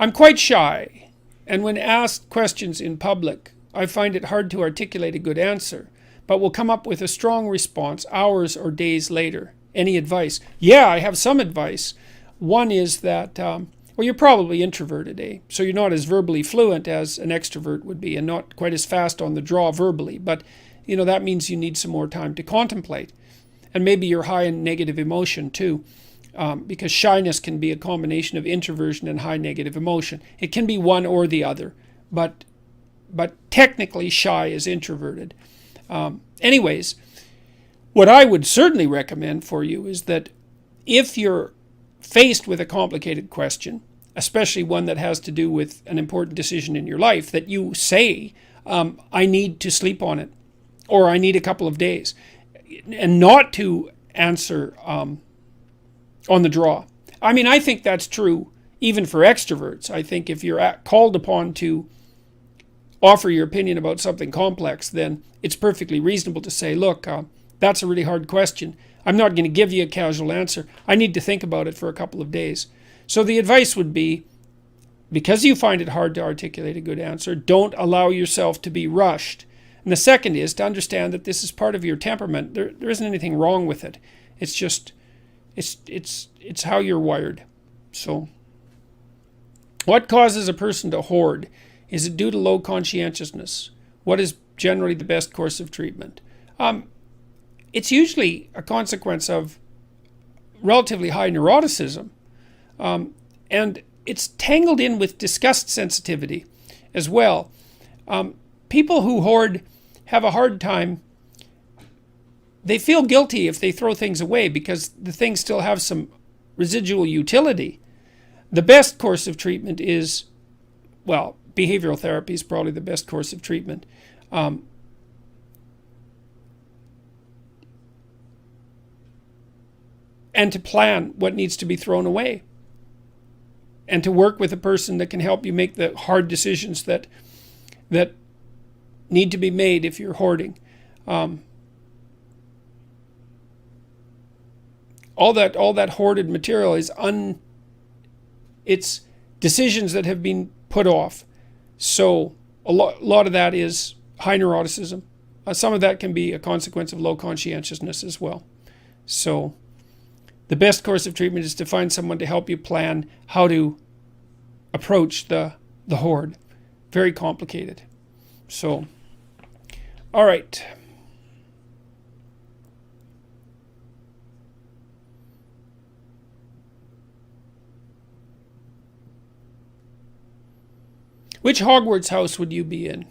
I'm quite shy, and when asked questions in public, I find it hard to articulate a good answer, but will come up with a strong response hours or days later. Any advice? Yeah, I have some advice. One is that, well, you're probably introverted, eh? So you're not as verbally fluent as an extrovert would be, and not quite as fast on the draw verbally. But, that means you need some more time to contemplate. And maybe you're high in negative emotion too, because shyness can be a combination of introversion and high negative emotion. It can be one or the other, but technically shy is introverted. Anyways, what I would certainly recommend for you is that if you're faced with a complicated question, especially one that has to do with an important decision in your life, that you say, I need to sleep on it, or I need a couple of days, and not to answer on the draw. I mean, I think that's true even for extroverts. I think if you're called upon to offer your opinion about something complex, then it's perfectly reasonable to say, look, that's a really hard question. I'm not going to give you a casual answer. I need to think about it for a couple of days. So the advice would be, because you find it hard to articulate a good answer, don't allow yourself to be rushed. And the second is to understand that this is part of your temperament. There isn't anything wrong with it. It's just, it's how you're wired. So, what causes a person to hoard? Is it due to low conscientiousness? What is generally the best course of treatment? It's usually a consequence of relatively high neuroticism. And it's tangled in with disgust sensitivity as well. People who hoard have a hard time. They feel guilty if they throw things away because the things still have some residual utility. The best course of treatment is, well, behavioral therapy is probably the best course of treatment. And to plan what needs to be thrown away. And to work with a person that can help you make the hard decisions that need to be made if you're hoarding. All that hoarded material is it's decisions that have been put off. So a lot of that is high neuroticism. Some of that can be a consequence of low conscientiousness as well. So the best course of treatment is to find someone to help you plan how to approach the hoard. Very complicated. So, all right. Which Hogwarts house would you be in?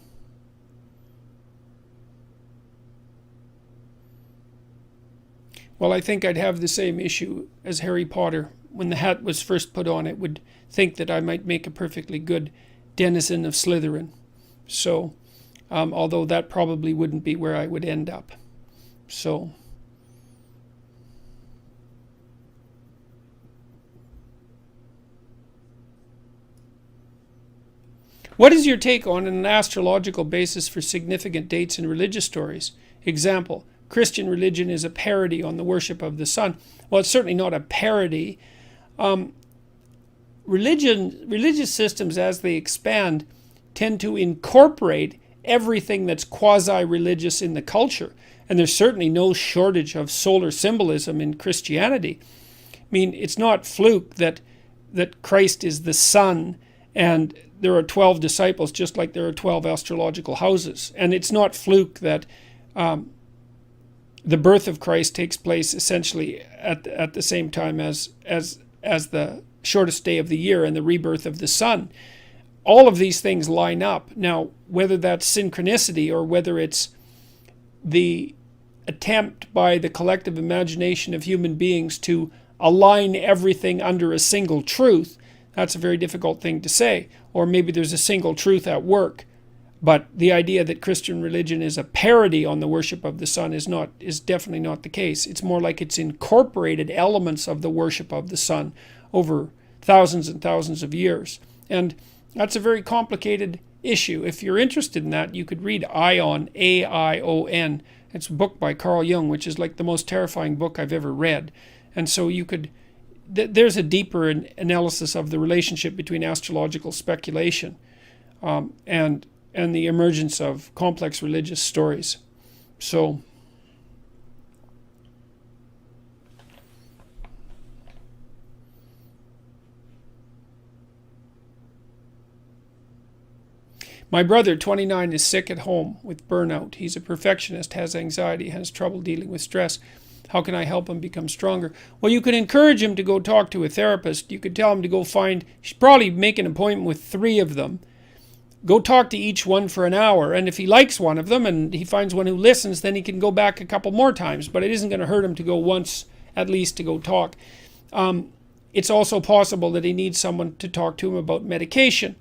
Well, I think I'd have the same issue as Harry Potter. When the hat was first put on, it would think that I might make a perfectly good denizen of Slytherin. So, although that probably wouldn't be where I would end up. So, what is your take on an astrological basis for significant dates in religious stories? Example, Christian religion is a parody on the worship of the sun. Well, it's certainly not a parody. Religious systems, as they expand, tend to incorporate everything that's quasi-religious in the culture. And there's certainly no shortage of solar symbolism in Christianity. I mean, it's not fluke that Christ is the sun and there are 12 disciples, just like there are 12 astrological houses. And it's not fluke that the birth of Christ takes place essentially at the same time as the shortest day of the year and the rebirth of the sun. All of these things line up. Now, whether that's synchronicity or whether it's the attempt by the collective imagination of human beings to align everything under a single truth, that's a very difficult thing to say. Or maybe there's a single truth at work. But the idea that Christian religion is a parody on the worship of the sun is definitely not the case. It's more like it's incorporated elements of the worship of the sun over thousands and thousands of years. And that's a very complicated issue. If you're interested in that, you could read Aion, A-I-O-N. It's a book by Carl Jung, which is like the most terrifying book I've ever read. And so you could there's a deeper analysis of the relationship between astrological speculation and the emergence of complex religious stories. So my brother, 29, is sick at home with burnout. He's a perfectionist, has anxiety, has trouble dealing with stress. How can I help him become stronger? Well, you could encourage him to go talk to a therapist. You could tell him to go find, you should probably make an appointment with 3 of them. Go talk to each one for an hour. And if he likes one of them and he finds one who listens, then he can go back a couple more times. But it isn't going to hurt him to go once at least to go talk. It's also possible that he needs someone to talk to him about medication.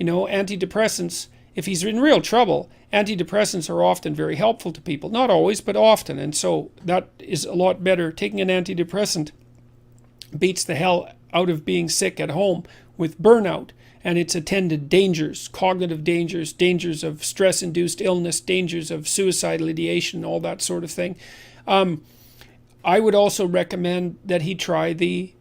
Antidepressants. If he's in real trouble, antidepressants are often very helpful to people. Not always, but often. And so that is a lot better. Taking an antidepressant beats the hell out of being sick at home with burnout and its attendant dangers, cognitive dangers, dangers of stress-induced illness, dangers of suicidal ideation, all that sort of thing. I would also recommend that he try the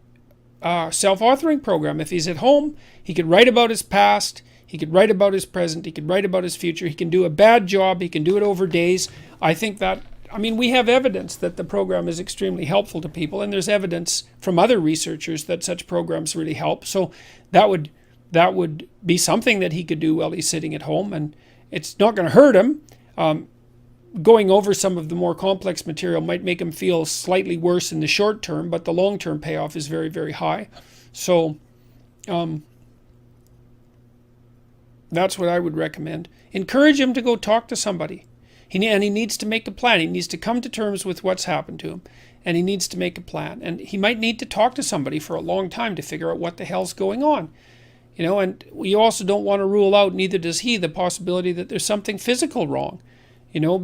self-authoring program. If he's at home, he could write about his past. He could write about his present. He could write about his future. He can do a bad job. He can do it over days. I think that, we have evidence that the program is extremely helpful to people, and there's evidence from other researchers that such programs really help. So that would be something that he could do while he's sitting at home, and it's not going to hurt him. Going over some of the more complex material might make him feel slightly worse in the short term, but the long-term payoff is very, very high. So that's what I would recommend. Encourage him to go talk to somebody. He needs to make a plan. He needs to come to terms with what's happened to him. And he needs to make a plan. And he might need to talk to somebody for a long time to figure out what the hell's going on. And we also don't want to rule out, neither does he, the possibility that there's something physical wrong.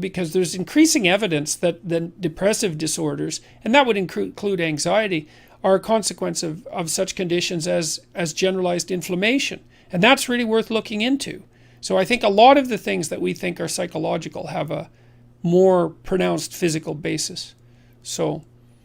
Because there's increasing evidence that the depressive disorders, and that would include anxiety, are a consequence of such conditions as generalized inflammation. And that's really worth looking into. So I think a lot of the things that we think are psychological have a more pronounced physical basis. So